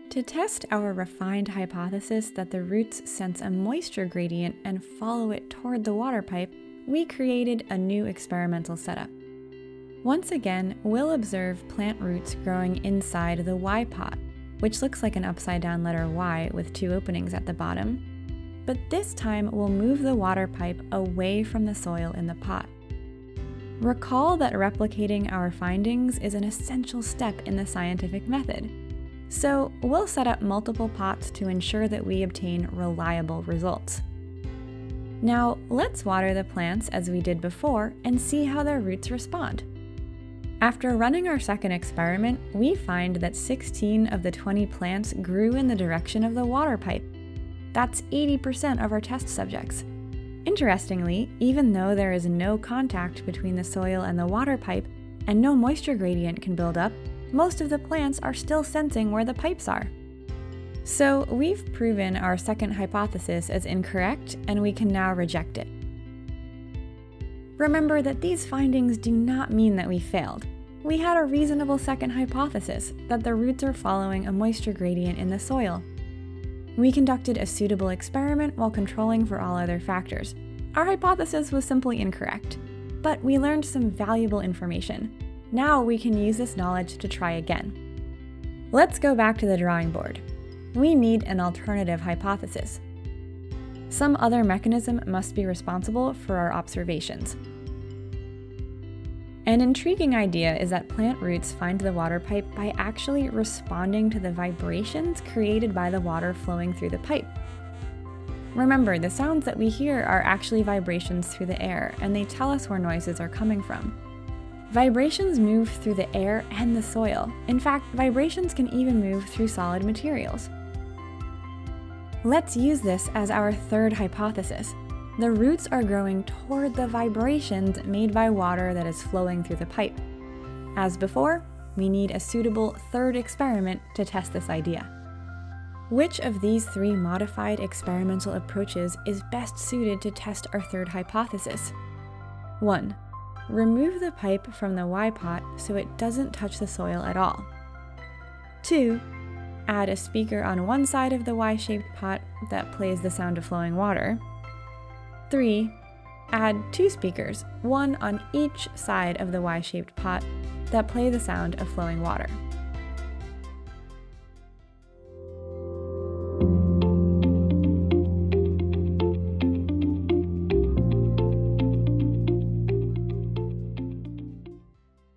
To test our refined hypothesis that the roots sense a moisture gradient and follow it toward the water pipe, we created a new experimental setup. Once again, we'll observe plant roots growing inside the Y pot, which looks like an upside-down letter Y with 2 openings at the bottom. But this time, we'll move the water pipe away from the soil in the pot. Recall that replicating our findings is an essential step in the scientific method. So we'll set up multiple pots to ensure that we obtain reliable results. Now, let's water the plants as we did before and see how their roots respond. After running our second experiment, we find that 16 of the 20 plants grew in the direction of the water pipe. That's 80% of our test subjects. Interestingly, even though there is no contact between the soil and the water pipe, and no moisture gradient can build up, most of the plants are still sensing where the pipes are. So we've proven our second hypothesis as incorrect, and we can now reject it. Remember that these findings do not mean that we failed. We had a reasonable second hypothesis, that the roots are following a moisture gradient in the soil. We conducted a suitable experiment while controlling for all other factors. Our hypothesis was simply incorrect, but we learned some valuable information. Now we can use this knowledge to try again. Let's go back to the drawing board. We need an alternative hypothesis. Some other mechanism must be responsible for our observations. An intriguing idea is that plant roots find the water pipe by actually responding to the vibrations created by the water flowing through the pipe. Remember, the sounds that we hear are actually vibrations through the air, and they tell us where noises are coming from. Vibrations move through the air and the soil. In fact, vibrations can even move through solid materials. Let's use this as our third hypothesis. The roots are growing toward the vibrations made by water that is flowing through the pipe. As before, we need a suitable third experiment to test this idea. Which of these 3 modified experimental approaches is best suited to test our third hypothesis? 1. Remove the pipe from the Y pot so it doesn't touch the soil at all. 2. Add a speaker on one side of the Y-shaped pot that plays the sound of flowing water. 3. Add 2 speakers, one on each side of the Y-shaped pot, that play the sound of flowing water.